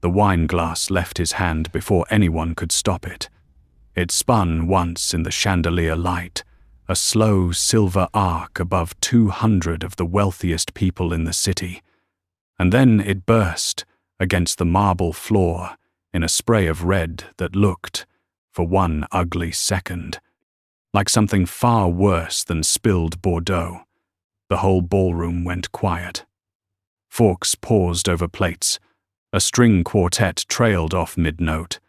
The wine glass left his hand before anyone could stop it. It spun once in the chandelier light, a slow silver arc above 200 of the wealthiest people in the city. And then it burst against the marble floor in a spray of red that looked, for one ugly second, like something far worse than spilled Bordeaux. The whole ballroom went quiet. Forks paused over plates. A string quartet trailed off mid-note.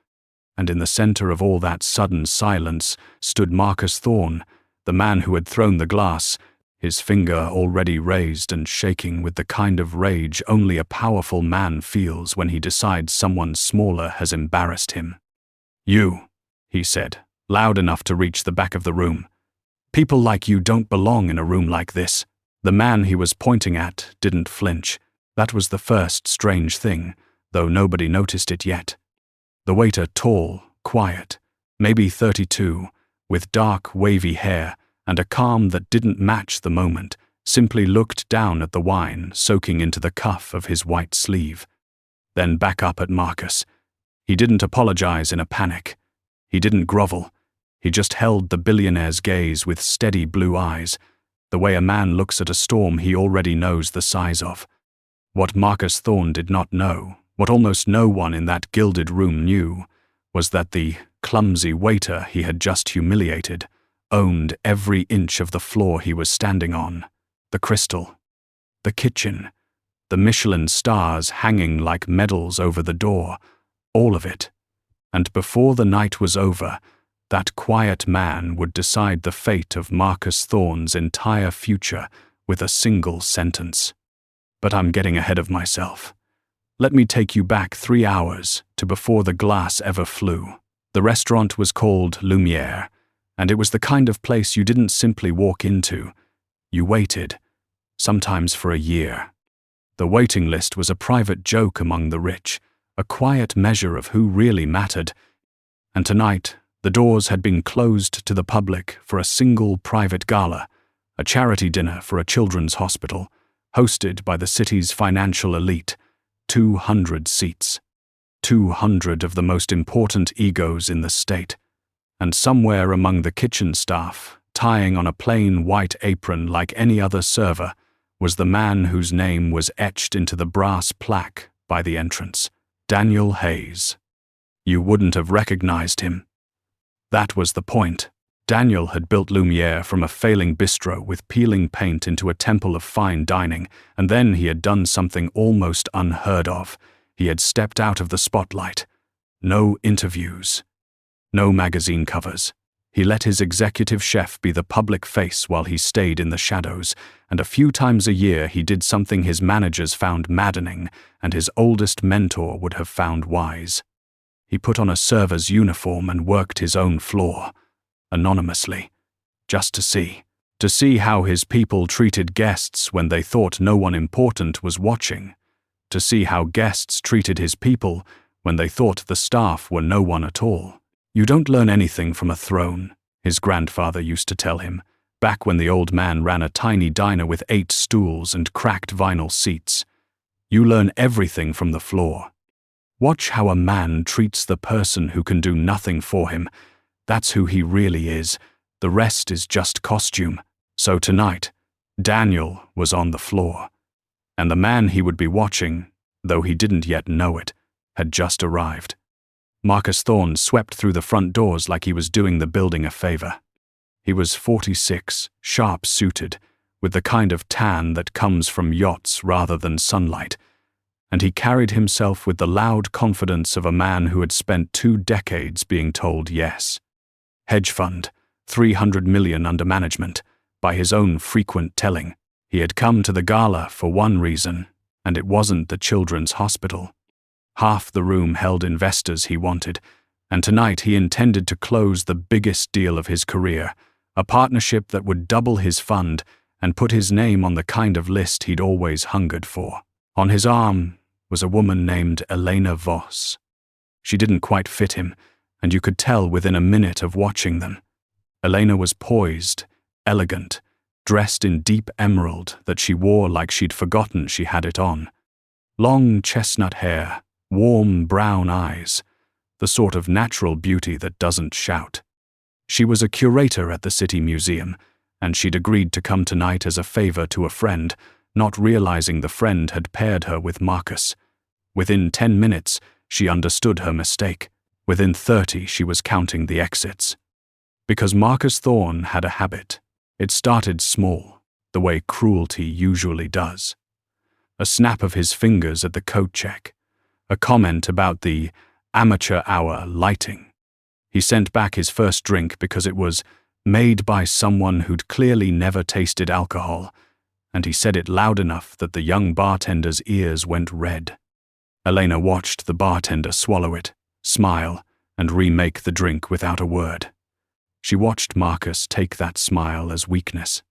And in the center of all that sudden silence stood Marcus Thorne, the man who had thrown the glass, his finger already raised and shaking with the kind of rage only a powerful man feels when he decides someone smaller has embarrassed him. "You," he said, loud enough to reach the back of the room. "People like you don't belong in a room like this." The man he was pointing at didn't flinch. That was the first strange thing, though nobody noticed it yet. The waiter, tall, quiet, maybe 32, with dark, wavy hair and a calm that didn't match the moment, simply looked down at the wine soaking into the cuff of his white sleeve. Then back up at Marcus. He didn't apologize in a panic. He didn't grovel. He just held the billionaire's gaze with steady blue eyes, the way a man looks at a storm he already knows the size of. What Marcus Thorne did not know, what almost no one in that gilded room knew, was that the clumsy waiter he had just humiliated owned every inch of the floor he was standing on, the crystal, the kitchen, the Michelin stars hanging like medals over the door, all of it. And before the night was over, that quiet man would decide the fate of Marcus Thorne's entire future with a single sentence. But I'm getting ahead of myself. Let me take you back 3 hours to before the glass ever flew. The restaurant was called Lumiere, and it was the kind of place you didn't simply walk into. You waited, sometimes for a year. The waiting list was a private joke among the rich, a quiet measure of who really mattered. And tonight, the doors had been closed to the public for a single private gala, a charity dinner for a children's hospital, hosted by the city's financial elite. 200 seats. 200 of the most important egos in the state. And somewhere among the kitchen staff, tying on a plain white apron like any other server, was the man whose name was etched into the brass plaque by the entrance. Daniel Hayes. You wouldn't have recognized him. That was the point. Daniel had built Lumiere from a failing bistro with peeling paint into a temple of fine dining, and then he had done something almost unheard of. He had stepped out of the spotlight. No interviews. No magazine covers. He let his executive chef be the public face while he stayed in the shadows, and a few times a year he did something his managers found maddening and his oldest mentor would have found wise. He put on a server's uniform and worked his own floor, anonymously, just to see how his people treated guests when they thought no one important was watching, to see how guests treated his people when they thought the staff were no one at all. You don't learn anything from a throne, his grandfather used to tell him, back when the old man ran a tiny diner with 8 stools and cracked vinyl seats. You learn everything from the floor. Watch how a man treats the person who can do nothing for him. That's who he really is. The rest is just costume. So tonight, Daniel was on the floor. And the man he would be watching, though he didn't yet know it, had just arrived. Marcus Thorne swept through the front doors like he was doing the building a favor. He was 46, sharp-suited, with the kind of tan that comes from yachts rather than sunlight, and he carried himself with the loud confidence of a man who had spent 2 decades being told yes. Hedge fund, 300 million under management, by his own frequent telling. He had come to the gala for one reason, and it wasn't the children's hospital. Half the room held investors he wanted, and tonight he intended to close the biggest deal of his career, a partnership that would double his fund and put his name on the kind of list he'd always hungered for. On his arm was a woman named Elena Voss. She didn't quite fit him, and you could tell within a minute of watching them. Elena was poised, elegant, dressed in deep emerald that she wore like she'd forgotten she had it on. Long chestnut hair, warm brown eyes, the sort of natural beauty that doesn't shout. She was a curator at the City Museum, and she'd agreed to come tonight as a favor to a friend, not realizing the friend had paired her with Marcus. Within 10 minutes, she understood her mistake. Within 30, she was counting the exits. Because Marcus Thorne had a habit. It started small, the way cruelty usually does. A snap of his fingers at the coat check. A comment about the amateur hour lighting. He sent back his first drink because it was made by someone who'd clearly never tasted alcohol, and he said it loud enough that the young bartender's ears went red. Elena watched the bartender swallow it, smile, and remake the drink without a word. She watched Marcus take that smile as weakness.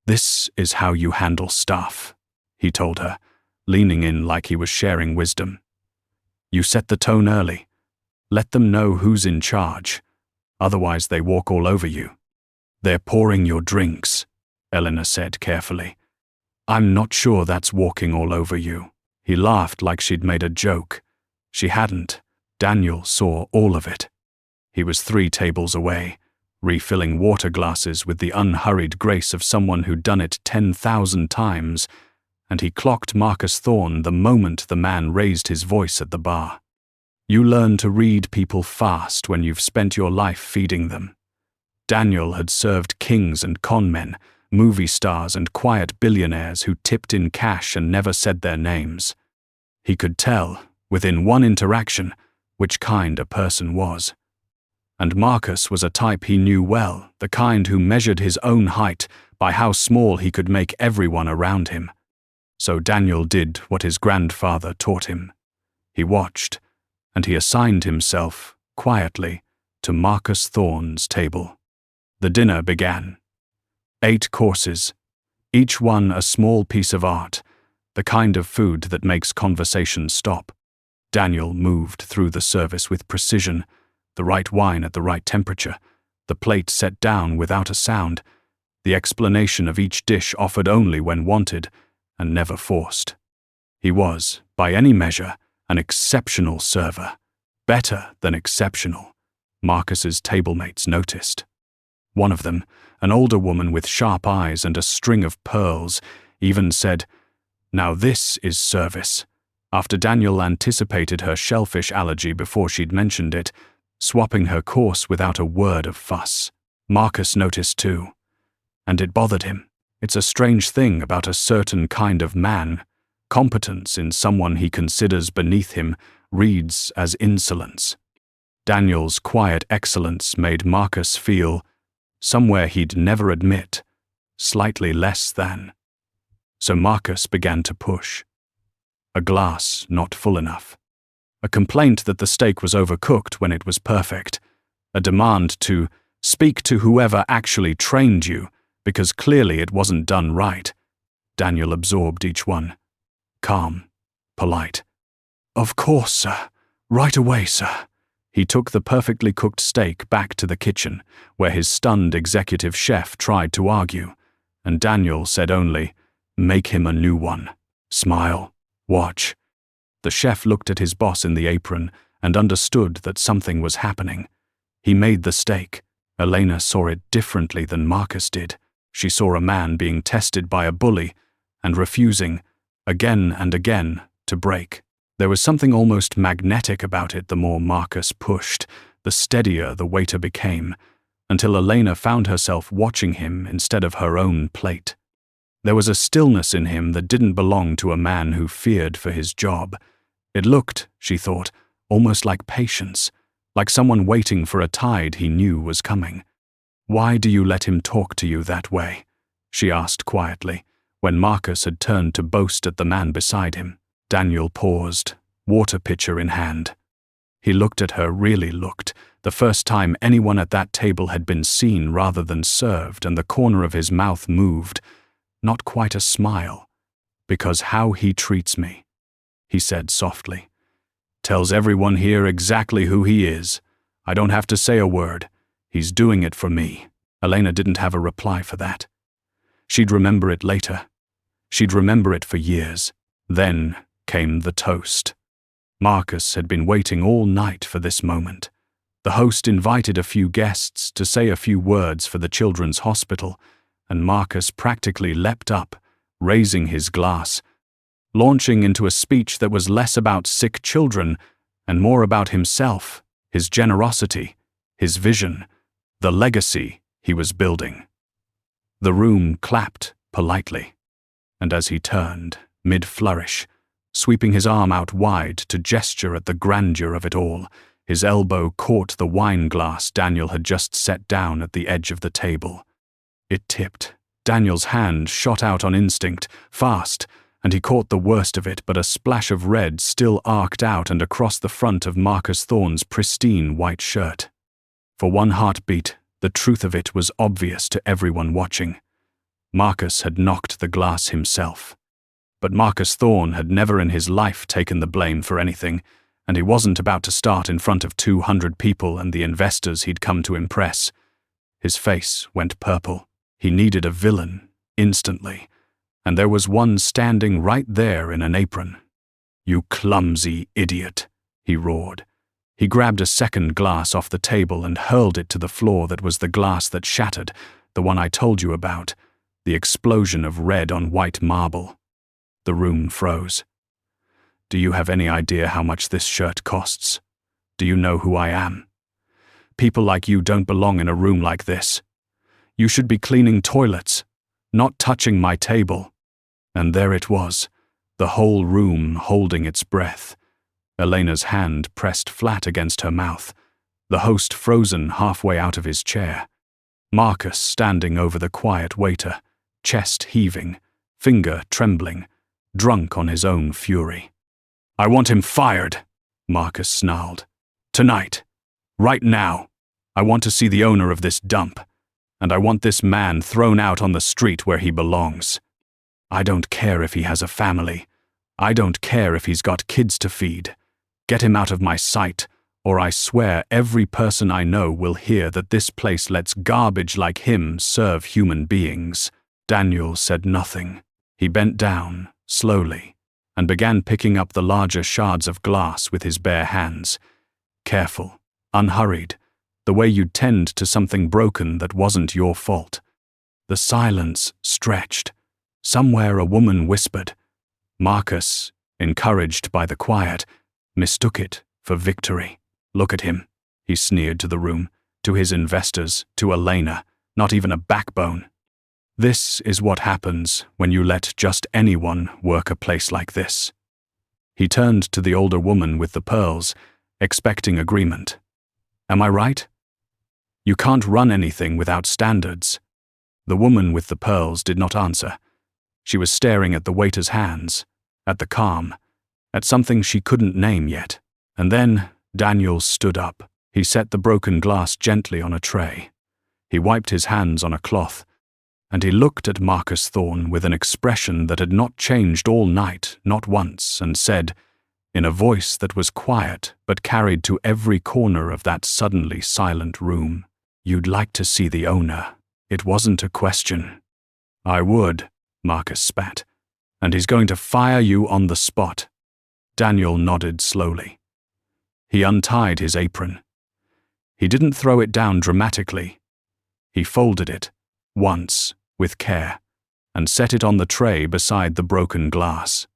"This is how you handle staff," he told her, leaning in like he was sharing wisdom. "You set the tone early. Let them know who's in charge. Otherwise they walk all over you." "They're pouring your drinks," Elena said carefully. "I'm not sure that's walking all over you." He laughed like she'd made a joke. She hadn't. Daniel saw all of it. He was 3 tables away, refilling water glasses with the unhurried grace of someone who'd done it 10,000 times, and he clocked Marcus Thorne the moment the man raised his voice at the bar. "You learn to read people fast when you've spent your life feeding them." Daniel had served kings and conmen, movie stars and quiet billionaires who tipped in cash and never said their names. He could tell, within one interaction, which kind a person was. And Marcus was a type he knew well, the kind who measured his own height by how small he could make everyone around him. So Daniel did what his grandfather taught him. He watched, and he assigned himself, quietly, to Marcus Thorne's table. The dinner began. 8 courses, each one a small piece of art, the kind of food that makes conversation stop. Daniel moved through the service with precision, the right wine at the right temperature, the plate set down without a sound, the explanation of each dish offered only when wanted, and never forced. He was, by any measure, an exceptional server. Better than exceptional, Marcus's tablemates noticed. One of them, an older woman with sharp eyes and a string of pearls, even said, "Now this is service," after Daniel anticipated her shellfish allergy before she'd mentioned it, swapping her course without a word of fuss. Marcus noticed too, and it bothered him. It's a strange thing about a certain kind of man. Competence in someone he considers beneath him reads as insolence. Daniel's quiet excellence made Marcus feel, somewhere he'd never admit, slightly less than. So Marcus began to push. A glass not full enough. A complaint that the steak was overcooked when it was perfect. A demand to speak to whoever actually trained you, because clearly it wasn't done right. Daniel absorbed each one. Calm, polite. "Of course, sir. Right away, sir." He took the perfectly cooked steak back to the kitchen, where his stunned executive chef tried to argue, and Daniel said only, "Make him a new one. Smile. Watch." The chef looked at his boss in the apron and understood that something was happening. He made the steak. Elena saw it differently than Marcus did. She saw a man being tested by a bully and refusing, again and again, to break. There was something almost magnetic about it. The more Marcus pushed, the steadier the waiter became, until Elena found herself watching him instead of her own plate. There was a stillness in him that didn't belong to a man who feared for his job. It looked, she thought, almost like patience, like someone waiting for a tide he knew was coming. "Why do you let him talk to you that way?" she asked quietly, when Marcus had turned to boast at the man beside him. Daniel paused, water pitcher in hand. He looked at her, really looked, the first time anyone at that table had been seen rather than served, and the corner of his mouth moved, not quite a smile. "Because how he treats me," he said softly, "tells everyone here exactly who he is. I don't have to say a word. He's doing it for me." Elena didn't have a reply for that. She'd remember it later. She'd remember it for years. Then came the toast. Marcus had been waiting all night for this moment. The host invited a few guests to say a few words for the children's hospital, and Marcus practically leapt up, raising his glass, launching into a speech that was less about sick children and more about himself, his generosity, his vision, the legacy he was building. The room clapped politely, and as he turned, mid-flourish, sweeping his arm out wide to gesture at the grandeur of it all, his elbow caught the wine glass Daniel had just set down at the edge of the table. It tipped. Daniel's hand shot out on instinct, fast, and he caught the worst of it, but a splash of red still arced out and across the front of Marcus Thorne's pristine white shirt. For one heartbeat, the truth of it was obvious to everyone watching. Marcus had knocked the glass himself. But Marcus Thorne had never in his life taken the blame for anything, and he wasn't about to start in front of 200 people and the investors he'd come to impress. His face went purple. He needed a villain, instantly, and there was one standing right there in an apron. "You clumsy idiot," he roared. He grabbed a second glass off the table and hurled it to the floor. That was the glass that shattered, the one I told you about, the explosion of red on white marble. The room froze. "Do you have any idea how much this shirt costs? Do you know who I am? People like you don't belong in a room like this. You should be cleaning toilets, not touching my table." And there it was, the whole room holding its breath. Elena's hand pressed flat against her mouth, the host frozen halfway out of his chair. Marcus standing over the quiet waiter, chest heaving, finger trembling, drunk on his own fury. "I want him fired," Marcus snarled. "Tonight. Right now. I want to see the owner of this dump. And I want this man thrown out on the street where he belongs. I don't care if he has a family. I don't care if he's got kids to feed. Get him out of my sight, or I swear every person I know will hear that this place lets garbage like him serve human beings." Daniel said nothing. He bent down, slowly, and began picking up the larger shards of glass with his bare hands. Careful, unhurried, the way you'd tend to something broken that wasn't your fault. The silence stretched. Somewhere a woman whispered. Marcus, encouraged by the quiet, mistook it for victory. "Look at him," he sneered to the room, to his investors, to Elena, "not even a backbone. This is what happens when you let just anyone work a place like this." He turned to the older woman with the pearls, expecting agreement. "Am I right? You can't run anything without standards." The woman with the pearls did not answer. She was staring at the waiter's hands, at the calm, at something she couldn't name yet. And then Daniel stood up. He set the broken glass gently on a tray. He wiped his hands on a cloth, and he looked at Marcus Thorne with an expression that had not changed all night, not once, and said, in a voice that was quiet but carried to every corner of that suddenly silent room, "You'd like to see the owner. It wasn't a question." "I would," Marcus spat. "And he's going to fire you on the spot." Daniel nodded slowly. He untied his apron. He didn't throw it down dramatically. He folded it, once, with care, and set it on the tray beside the broken glass.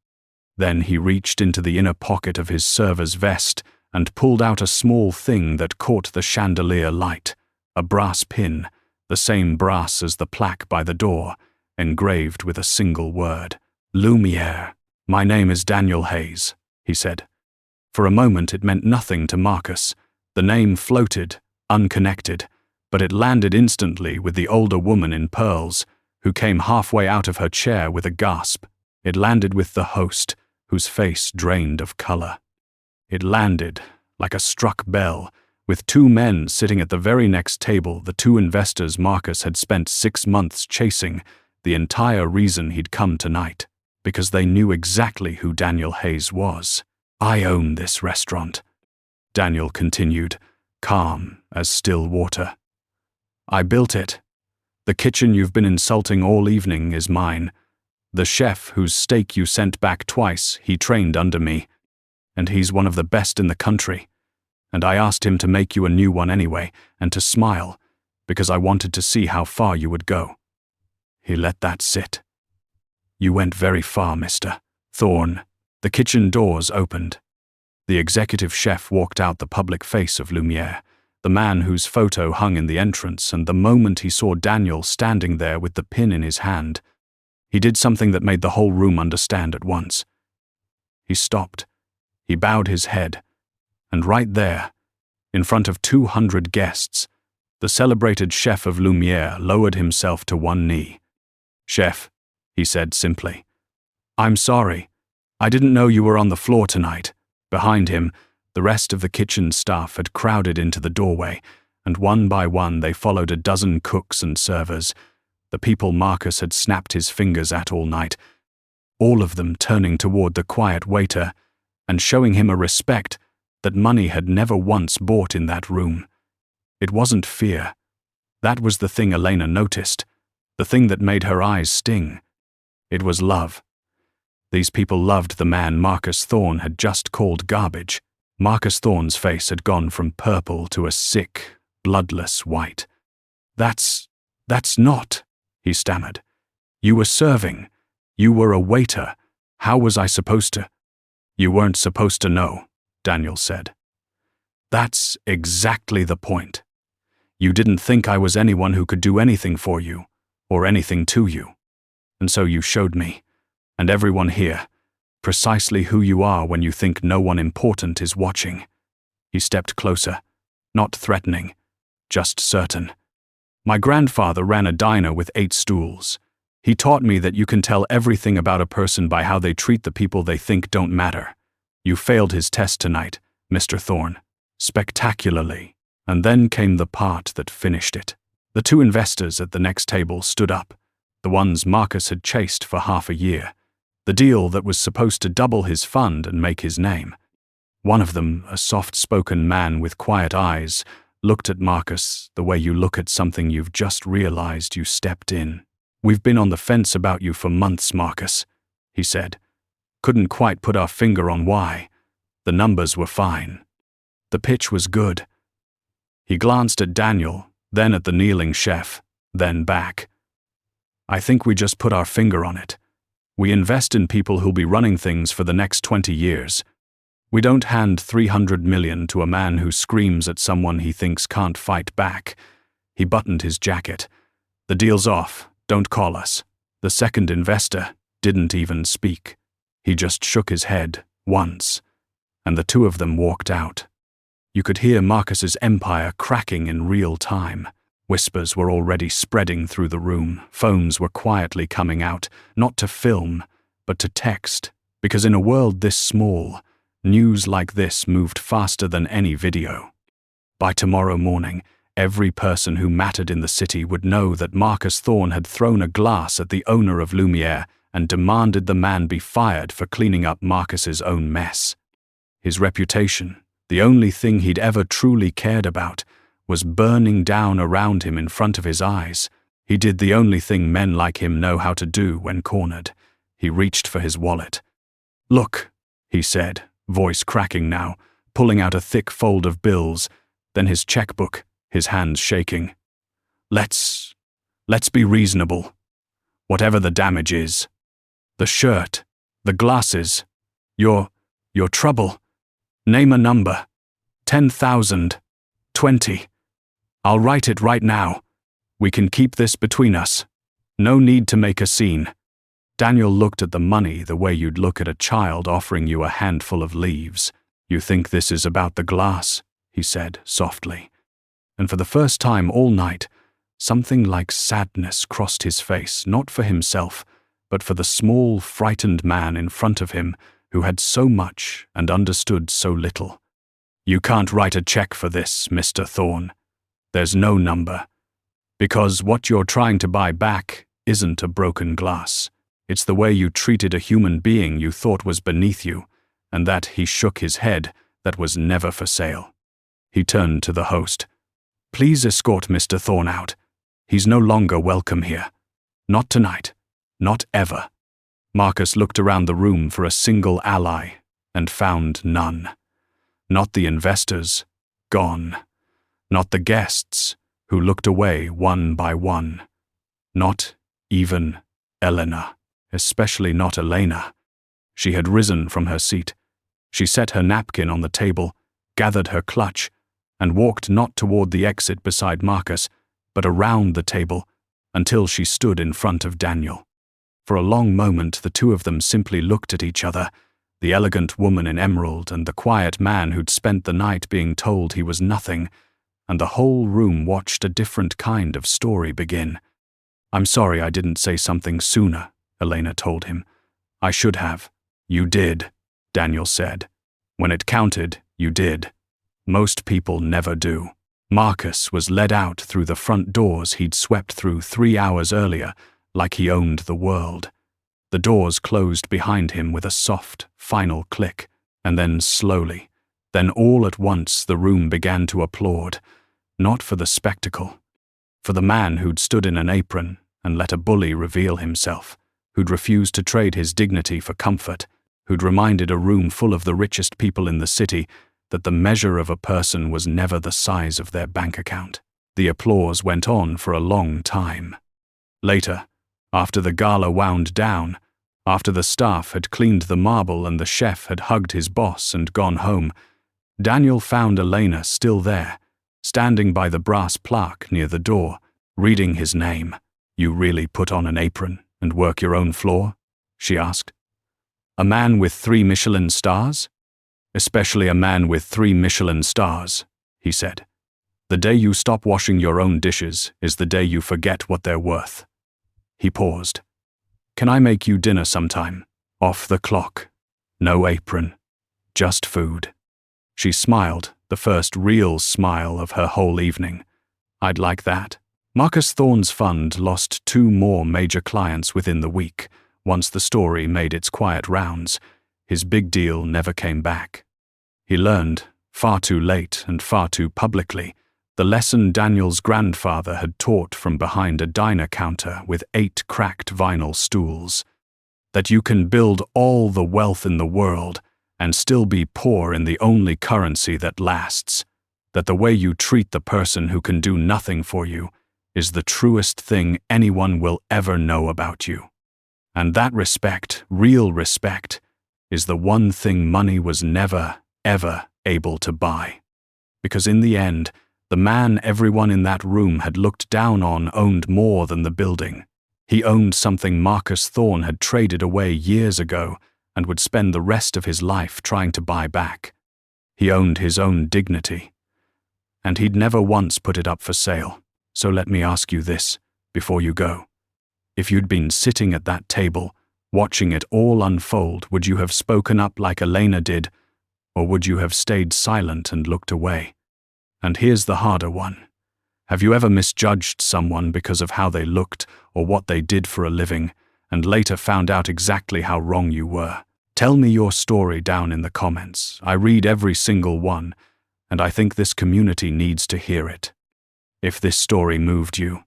Then he reached into the inner pocket of his server's vest and pulled out a small thing that caught the chandelier light, a brass pin, the same brass as the plaque by the door, engraved with a single word, "Lumiere." "My name is Daniel Hayes," he said. For a moment it meant nothing to Marcus. The name floated, unconnected, but it landed instantly with the older woman in pearls, who came halfway out of her chair with a gasp. It landed with the host, whose face drained of color. It landed, like a struck bell, with two men sitting at the very next table, the two investors Marcus had spent 6 months chasing, the entire reason he'd come tonight, because they knew exactly who Daniel Hayes was. "I own this restaurant," Daniel continued, calm as still water. "I built it. The kitchen you've been insulting all evening is mine. The chef whose steak you sent back twice, he trained under me. and he's one of the best in the country. And I asked him to make you a new one anyway, and to smile, because I wanted to see how far you would go." He let that sit. "You went very far, Mr. Thorne." The kitchen doors opened. The executive chef walked out, the public face of Lumiere, the man whose photo hung in the entrance, and the moment he saw Daniel standing there with the pin in his hand, he did something that made the whole room understand at once. He stopped. He bowed his head, and right there, in front of 200 guests, the celebrated chef of Lumiere lowered himself to one knee. "Chef," he said simply, "I'm sorry. I didn't know you were on the floor tonight." Behind him, the rest of the kitchen staff had crowded into the doorway, and one by one they followed a dozen cooks and servers, the people Marcus had snapped his fingers at all night, all of them turning toward the quiet waiter and showing him a respect that money had never once bought in that room. It wasn't fear. That was the thing Elena noticed, the thing that made her eyes sting. It was love. These people loved the man Marcus Thorne had just called garbage. Marcus Thorne's face had gone from purple to a sick, bloodless white. That's not," he stammered. "You were serving. You were a waiter. How was I supposed to?" "You weren't supposed to know," Daniel said. "That's exactly the point. You didn't think I was anyone who could do anything for you, or anything to you. And so you showed me, and everyone here, precisely who you are when you think no one important is watching." He stepped closer, not threatening, just certain. "My grandfather ran a diner with 8 stools. He taught me that you can tell everything about a person by how they treat the people they think don't matter. You failed his test tonight, Mr. Thorne, spectacularly." And then came the part that finished it. The 2 investors at the next table stood up, the ones Marcus had chased for half a year, the deal that was supposed to double his fund and make his name. One of them, a soft-spoken man with quiet eyes, looked at Marcus the way you look at something you've just realized you stepped in. "We've been on the fence about you for months, Marcus," he said. "Couldn't quite put our finger on why. The numbers were fine. The pitch was good." He glanced at Daniel, then at the kneeling chef, then back. "I think we just put our finger on it. We invest in people who'll be running things for the next 20 years. We don't hand $300 million to a man who screams at someone he thinks can't fight back." He buttoned his jacket. "The deal's off. Don't call us." The second investor didn't even speak. He just shook his head once, and the 2 of them walked out. You could hear Marcus's empire cracking in real time. Whispers were already spreading through the room. Phones were quietly coming out, not to film, but to text, because in a world this small, news like this moved faster than any video. By tomorrow morning, every person who mattered in the city would know that Marcus Thorne had thrown a glass at the owner of Lumiere and demanded the man be fired for cleaning up Marcus's own mess. His reputation, the only thing he'd ever truly cared about, was burning down around him in front of his eyes. He did the only thing men like him know how to do when cornered. He reached for his wallet. "Look," he said, voice cracking now, pulling out a thick fold of bills, then his checkbook, his hands shaking. Let's be reasonable. Whatever the damage is. The shirt, the glasses, your trouble. Name a number. 10,000. 20. I'll write it right now. We can keep this between us. No need to make a scene." Daniel looked at the money the way you'd look at a child offering you a handful of leaves. "You think this is about the glass?" he said softly. And for the first time all night, something like sadness crossed his face, not for himself, but for the small, frightened man in front of him who had so much and understood so little. "You can't write a check for this, Mr. Thorne. There's no number. Because what you're trying to buy back isn't a broken glass. It's the way you treated a human being you thought was beneath you, and that," he shook his head, "that was never for sale." He turned to the host. "Please escort Mr. Thorne out. He's no longer welcome here. Not tonight. Not ever." Marcus looked around the room for a single ally, and found none. Not the investors, gone. Not the guests, who looked away one by one. Not even Elena, especially not Elena. She had risen from her seat. She set her napkin on the table, gathered her clutch, and walked not toward the exit beside Marcus, but around the table, until she stood in front of Daniel. For a long moment the two of them simply looked at each other, the elegant woman in emerald and the quiet man who'd spent the night being told he was nothing, and the whole room watched a different kind of story begin. "I'm sorry I didn't say something sooner," Elena told him. "I should have." "You did," Daniel said. "When it counted, you did. Most people never do." Marcus was led out through the front doors he'd swept through 3 hours earlier, like he owned the world. The doors closed behind him with a soft, final click, and then slowly, then all at once the room began to applaud, not for the spectacle, for the man who'd stood in an apron and let a bully reveal himself, who'd refused to trade his dignity for comfort, who'd reminded a room full of the richest people in the city that the measure of a person was never the size of their bank account. The applause went on for a long time. Later, after the gala wound down, after the staff had cleaned the marble and the chef had hugged his boss and gone home, Daniel found Elena still there, standing by the brass plaque near the door, reading his name. "You really put on an apron and work your own floor?" she asked. "A man with 3 Michelin stars?" "Especially a man with 3 Michelin stars," he said. "The day you stop washing your own dishes is the day you forget what they're worth." He paused. "Can I make you dinner sometime? Off the clock. No apron. Just food." She smiled, the first real smile of her whole evening. "I'd like that." Marcus Thorne's fund lost 2 more major clients within the week. Once the story made its quiet rounds, his big deal never came back. He learned, far too late and far too publicly, the lesson Daniel's grandfather had taught from behind a diner counter with 8 cracked vinyl stools. That you can build all the wealth in the world and still be poor in the only currency that lasts. That the way you treat the person who can do nothing for you is the truest thing anyone will ever know about you. And that respect, real respect, is the one thing money was never, ever able to buy. Because in the end, the man everyone in that room had looked down on owned more than the building. He owned something Marcus Thorne had traded away years ago and would spend the rest of his life trying to buy back. He owned his own dignity. And he'd never once put it up for sale. So let me ask you this, before you go. If you'd been sitting at that table, watching it all unfold, would you have spoken up like Elena did, or would you have stayed silent and looked away? And here's the harder one. Have you ever misjudged someone because of how they looked or what they did for a living, and later found out exactly how wrong you were? Tell me your story down in the comments. I read every single one, and I think this community needs to hear it. If this story moved you,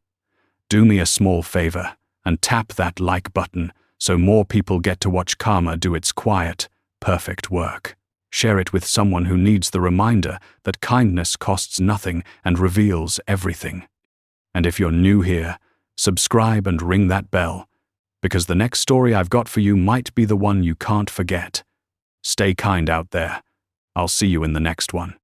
do me a small favor and tap that like button so more people get to watch karma do its quiet, perfect work. Share it with someone who needs the reminder that kindness costs nothing and reveals everything. And if you're new here, subscribe and ring that bell, because the next story I've got for you might be the one you can't forget. Stay kind out there. I'll see you in the next one.